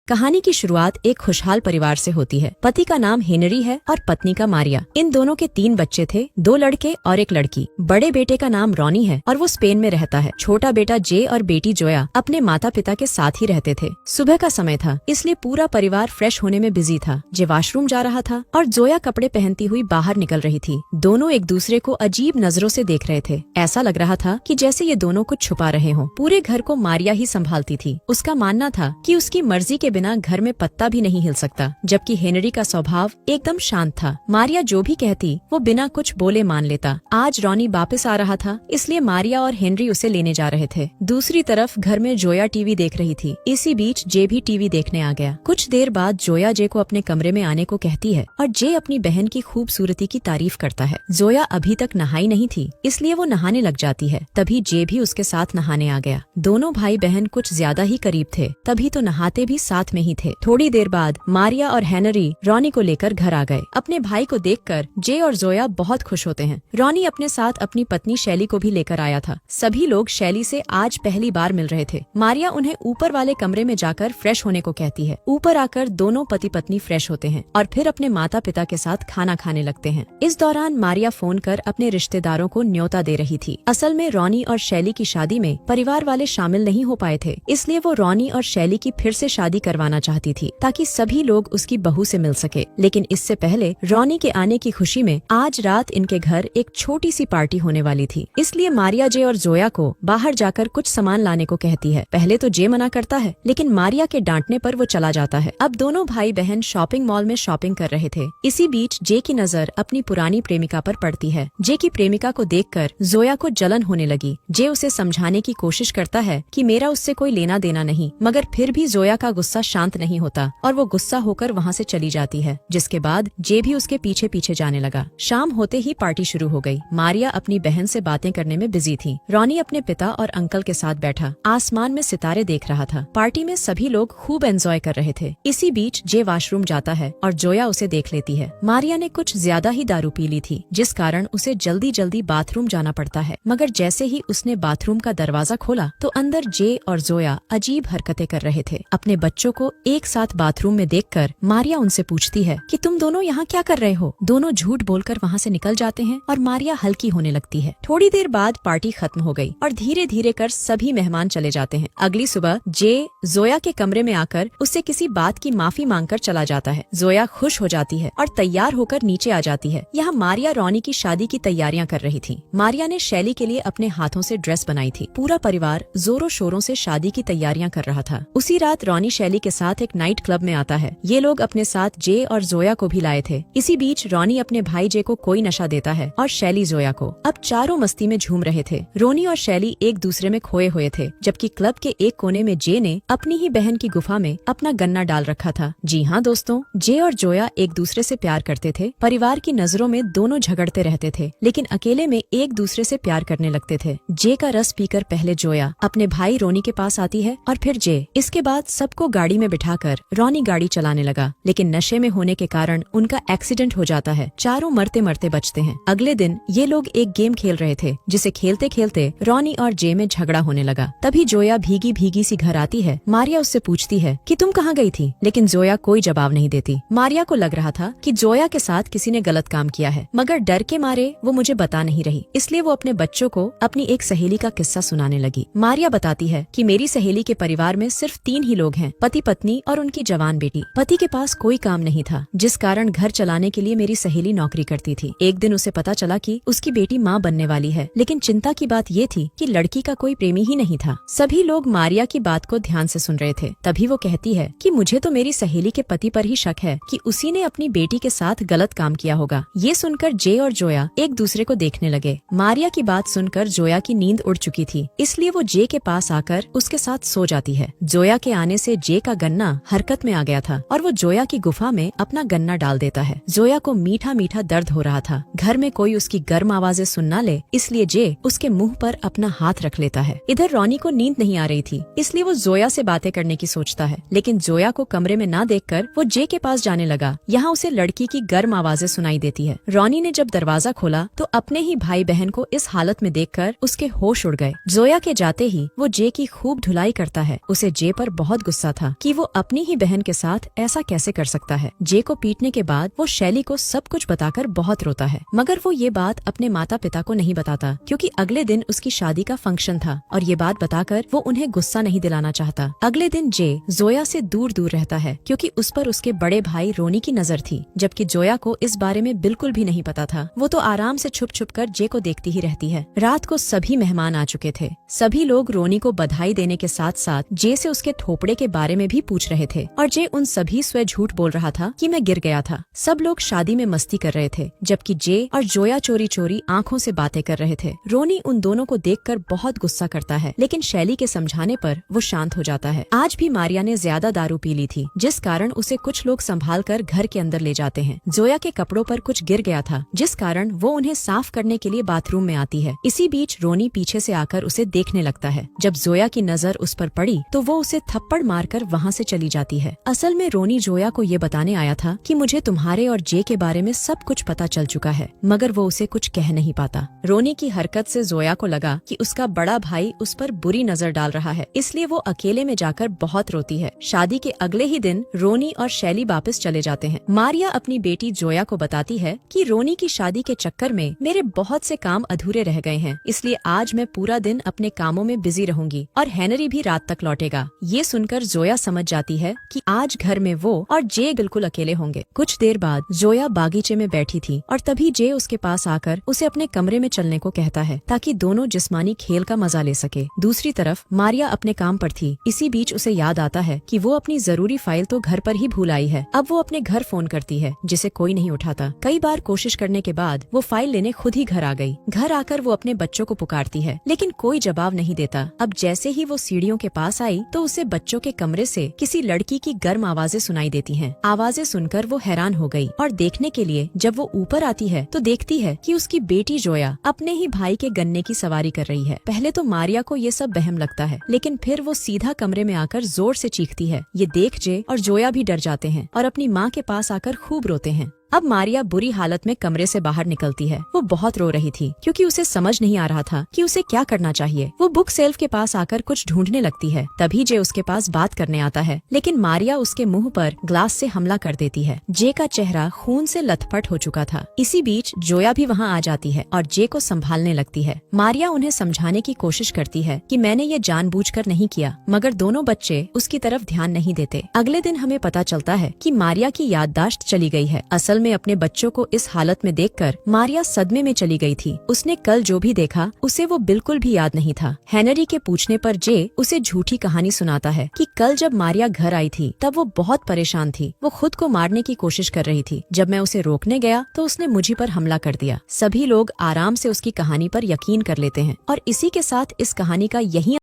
कहानी की शुरुआत एक खुशहाल परिवार से होती है। पति का नाम हेनरी है और पत्नी का मारिया। इन दोनों के 3 बच्चे थे, 2 लड़के और 1 लड़की। बड़े बेटे का नाम रॉनी है और वो स्पेन में रहता है। छोटा बेटा जे और बेटी जोया अपने माता पिता के साथ ही रहते थे। सुबह का समय था, इसलिए पूरा परिवार फ्रेश होने में बिजी था। जे वॉशरूम जा रहा था और जोया कपड़े पहनती हुई बाहर निकल रही थी। दोनों एक दूसरे को अजीब नजरों से देख रहे थे। ऐसा लग रहा था कि जैसे ये दोनों कुछ छुपा रहे हों। पूरे घर को मारिया ही संभालती थी। उसका मानना था कि उसकी मर्जी के बिना घर में पत्ता भी नहीं हिल सकता, जबकि हेनरी का स्वभाव एकदम शांत था। मारिया जो भी कहती वो बिना कुछ बोले मान लेता। आज रॉनी वापस आ रहा था, इसलिए मारिया और हेनरी उसे लेने जा रहे थे। दूसरी तरफ घर में जोया टीवी देख रही थी। इसी बीच जे भी टीवी देखने आ गया। कुछ देर बाद जोया जे को अपने कमरे में आने को कहती है और जे अपनी बहन की खूबसूरती की तारीफ करता है। जोया अभी तक नहाई नहीं थी, इसलिए वो नहाने लग जाती है। तभी जे भी उसके साथ नहाने आ गया। दोनों भाई बहन कुछ ज्यादा ही करीब थे, तभी तो नहाते भी साथ में ही थे। थोड़ी देर बाद मारिया और हेनरी रॉनी को लेकर घर आ गए। अपने भाई को देखकर जे और जोया बहुत खुश होते हैं। रॉनी अपने साथ अपनी पत्नी शैली को भी लेकर आया था। सभी लोग शैली से आज पहली बार मिल रहे थे। मारिया उन्हें ऊपर वाले कमरे में जाकर फ्रेश होने को कहती है। ऊपर आकर दोनों पति पत्नी फ्रेश होते हैं और फिर अपने माता पिता के साथ खाना खाने लगते हैं। इस दौरान मारिया फोन कर अपने रिश्तेदारों को न्योता दे रही थी। असल में रॉनी और शैली की शादी में परिवार वाले शामिल नहीं हो पाए थे, इसलिए वो रॉनी और शैली की फिर से शादी करवाना चाहती थी ताकि सभी लोग उसकी बहू से मिल सके। लेकिन इससे पहले रॉनी के आने की खुशी में आज रात इनके घर एक छोटी सी पार्टी होने वाली थी। इसलिए मारिया जे और जोया को बाहर जाकर कुछ सामान लाने को कहती है। पहले तो जे मना करता है, लेकिन मारिया के डांटने पर वो चला जाता है। अब दोनों भाई बहन शॉपिंग मॉल में शॉपिंग कर रहे थे। इसी बीच जे की नजर अपनी पुरानी प्रेमिका पर पड़ती है। जे की प्रेमिका को देखकर जोया को जलन होने लगी। जे उसे समझाने की कोशिश करता है कि मेरा उससे कोई लेना देना नहीं, मगर फिर भी जोया का गुस्सा शांत नहीं होता और वो गुस्सा होकर वहाँ से चली जाती है। जिसके बाद जे भी उसके पीछे पीछे जाने लगा। शाम होते ही पार्टी शुरू हो गई। मारिया अपनी बहन से बातें करने में बिजी थी। रॉनी अपने पिता और अंकल के साथ बैठा आसमान में सितारे देख रहा था। पार्टी में सभी लोग खूब एंजॉय कर रहे थे। इसी बीच जे वॉशरूम जाता है और जोया उसे देख लेती है। मारिया ने कुछ ज्यादा ही दारू पी ली थी, जिस कारण उसे जल्दी जल्दी बाथरूम जाना पड़ता है। मगर जैसे ही उसने बाथरूम का दरवाजा खोला तो अंदर जे और जोया अजीब हरकतें कर रहे थे। अपने बच्चों को एक साथ बाथरूम में देखकर मारिया उनसे पूछती है कि तुम दोनों यहाँ क्या कर रहे हो। दोनों झूठ बोलकर वहाँ से निकल जाते हैं और मारिया हल्की होने लगती है। थोड़ी देर बाद पार्टी खत्म हो गई और धीरे धीरे कर सभी मेहमान चले जाते हैं। अगली सुबह जे जोया के कमरे में आकर उससे किसी बात की माफी मांगकर चला जाता है। जोया खुश हो जाती है और तैयार होकर नीचे आ जाती है। यहाँ मारिया रॉनी की शादी की तैयारियां कर रही थी। मारिया ने शैली के लिए अपने हाथों से ड्रेस बनाई थी। पूरा परिवार जोरों शोरों से शादी की तैयारियां कर रहा था। उसी रात रॉनी शैली के साथ एक नाइट क्लब में आता है। ये लोग अपने साथ जे और जोया को भी लाए थे। इसी बीच रॉनी अपने भाई जे को कोई नशा देता है और शैली जोया को। अब चारों मस्ती में झूम रहे थे। रोनी और शैली एक दूसरे में खोए हुए थे, जबकि क्लब के एक कोने में जे ने अपनी ही बहन की गुफा में अपना गन्ना डाल रखा था। जी हाँ दोस्तों, जे और जोया एक दूसरे से प्यार करते थे। परिवार की नजरों में दोनों झगड़ते रहते थे, लेकिन अकेले में एक दूसरे से प्यार करने लगते थे। जे का रस पीकर पहले जोया अपने भाई रोनी के पास आती है और फिर जे। इसके बाद सबको गाड़ी में बिठाकर रॉनी गाड़ी चलाने लगा, लेकिन नशे में होने के कारण उनका एक्सीडेंट हो जाता है। चारों मरते मरते बचते हैं। अगले दिन ये लोग एक गेम खेल रहे थे, जिसे खेलते खेलते रॉनी और जे में झगड़ा होने लगा। तभी जोया भीगी भीगी सी घर आती है। मारिया उससे पूछती है कि तुम कहाँ गई थी, लेकिन जोया कोई जवाब नहीं देती। मारिया को लग रहा था कि जोया के साथ किसी ने गलत काम किया है, मगर डर के मारे वो मुझे बता नहीं रही, इसलिए वो अपने बच्चों को अपनी एक सहेली का किस्सा सुनाने लगी। मारिया बताती है कि मेरी सहेली के परिवार में सिर्फ 3 ही लोग हैं, पति पत्नी और उनकी जवान बेटी। पति के पास कोई काम नहीं था, जिस कारण घर चलाने के लिए मेरी सहेली नौकरी करती थी। एक दिन उसे पता चला कि उसकी बेटी माँ बनने वाली है, लेकिन चिंता की बात ये थी कि लड़की का कोई प्रेमी ही नहीं था। सभी लोग मारिया की बात को ध्यान से सुन रहे थे। तभी वो कहती है कि मुझे तो मेरी सहेली के पति पर ही शक है कि उसी ने अपनी बेटी के साथ गलत काम किया होगा। ये सुनकर जे और जोया एक दूसरे को देखने लगे। मारिया की बात सुनकर जोया की नींद उड़ चुकी थी, इसलिए वो जे के पास आकर उसके साथ सो जाती है। जोया के आने से जे का गन्ना हरकत में आ गया था और वो जोया की गुफा में अपना गन्ना डाल देता है। जोया को मीठा मीठा दर्द हो रहा था। घर में कोई उसकी गर्म आवाजें सुन ना ले, इसलिए जे उसके मुंह पर अपना हाथ रख लेता है। इधर रॉनी को नींद नहीं आ रही थी, इसलिए वो जोया से बातें करने की सोचता है, लेकिन जोया को कमरे में ना देखकर वो जे के पास जाने लगा। यहाँ उसे लड़की की गर्म आवाजें सुनाई देती है। रॉनी ने जब दरवाजा खोला तो अपने ही भाई बहन को इस हालत में देखकर उसके होश उड़ गए। जोया के जाते ही वो जे की खूब धुलाई करता है। उसे जे पर बहुत गुस्सा था, कि वो अपनी ही बहन के साथ ऐसा कैसे कर सकता है। जे को पीटने के बाद वो शैली को सब कुछ बताकर बहुत रोता है, मगर वो ये बात अपने माता पिता को नहीं बताता क्योंकि अगले दिन उसकी शादी का फंक्शन था और ये बात बताकर वो उन्हें गुस्सा नहीं दिलाना चाहता। अगले दिन जे जोया से दूर दूर रहता है क्योंकि उस पर उसके बड़े भाई रोनी की नजर थी, जबकि जोया को इस बारे में बिल्कुल भी नहीं पता था। वो तो आराम से छुप छुप कर जे को देखती ही रहती है। रात को सभी मेहमान आ चुके थे। सभी लोग रोनी को बधाई देने के साथ साथ जे से उसके थोपड़े के बारे में भी पूछ रहे थे और जे उन सभी से झूठ बोल रहा था कि मैं गिर गया था। सब लोग शादी में मस्ती कर रहे थे, जबकि जे और जोया चोरी चोरी आंखों से बातें कर रहे थे। रोनी उन दोनों को देखकर बहुत गुस्सा करता है, लेकिन शैली के समझाने पर वो शांत हो जाता है। आज भी मारिया ने ज्यादा दारू पी ली थी, जिस कारण उसे कुछ लोग संभाल कर घर के अंदर ले जाते हैं। जोया के कपड़ों पर कुछ गिर गया था, जिस कारण वो उन्हें साफ करने के लिए बाथरूम में आती है। इसी बीच रोनी पीछे से आकर उसे देखने लगता है। जब जोया की नजर उस पर पड़ी तो वो उसे थप्पड़ मारकर वहाँ से चली जाती है। असल में रोनी जोया को ये बताने आया था कि मुझे तुम्हारे और जे के बारे में सब कुछ पता चल चुका है, मगर वो उसे कुछ कह नहीं पाता। रोनी की हरकत से जोया को लगा कि उसका बड़ा भाई उस पर बुरी नजर डाल रहा है, इसलिए वो अकेले में जाकर बहुत रोती है। शादी के अगले ही दिन रोनी और शैली वापस चले जाते हैं। मारिया अपनी बेटी जोया को बताती है कि रोनी की शादी के चक्कर में मेरे बहुत से काम अधूरे रह गए हैं, इसलिए आज मैं पूरा दिन अपने कामों में बिजी रहूंगी और हेनरी भी रात तक लौटेगा। ये सुनकर जोया समझ जाती है कि आज घर में वो और जे बिल्कुल अकेले होंगे। कुछ देर बाद जोया बागीचे में बैठी थी और तभी जे उसके पास आकर उसे अपने कमरे में चलने को कहता है ताकि दोनों जिस्मानी खेल का मजा ले सके। दूसरी तरफ मारिया अपने काम पर थी। इसी बीच उसे याद आता है कि वो अपनी जरूरी फाइल तो घर पर ही भूल आई है। अब वो अपने घर फोन करती है, जिसे कोई नहीं उठाता। कई बार कोशिश करने के बाद वो फाइल लेने खुद ही घर आ गई। घर आकर वो अपने बच्चों को पुकारती है, लेकिन कोई जवाब नहीं देता। अब जैसे ही वो सीढ़ियों के पास आई तो उसे बच्चों के कमरे से किसी लड़की की गर्म आवाजें सुनाई देती हैं। आवाजें सुनकर वो हैरान हो गई और देखने के लिए जब वो ऊपर आती है तो देखती है कि उसकी बेटी जोया अपने ही भाई के गन्ने की सवारी कर रही है। पहले तो मारिया को ये सब वहम लगता है, लेकिन फिर वो सीधा कमरे में आकर जोर से चीखती है। ये देख जे और जोया भी डर जाते हैं और अपनी माँ के पास आकर खूब रोते हैं। अब मारिया बुरी हालत में कमरे से बाहर निकलती है। वो बहुत रो रही थी क्योंकि उसे समझ नहीं आ रहा था कि उसे क्या करना चाहिए। वो बुक सेल्फ के पास आकर कुछ ढूंढने लगती है। तभी जे उसके पास बात करने आता है, लेकिन मारिया उसके मुंह पर ग्लास से हमला कर देती है। जे का चेहरा खून से लथपथ हो चुका था। इसी बीच जोया भी वहाँ आ जाती है और जे को संभालने लगती है। मारिया उन्हें समझाने की कोशिश करती है कि मैंने ये जानबूझकर नहीं किया, मगर दोनों बच्चे उसकी तरफ ध्यान नहीं देते। अगले दिन हमें पता चलता है कि मारिया की याददाश्त चली गई है। असल में अपने बच्चों को इस हालत में देखकर मारिया सदमे में चली गई थी। उसने कल जो भी देखा उसे वो बिल्कुल भी याद नहीं था। हेनरी के पूछने पर जे उसे झूठी कहानी सुनाता है कि कल जब मारिया घर आई थी तब वो बहुत परेशान थी। वो खुद को मारने की कोशिश कर रही थी। जब मैं उसे रोकने गया तो उसने मुझे पर हमला कर दिया। सभी लोग आराम से उसकी कहानी पर यकीन कर लेते हैं और इसी के साथ इस कहानी का यही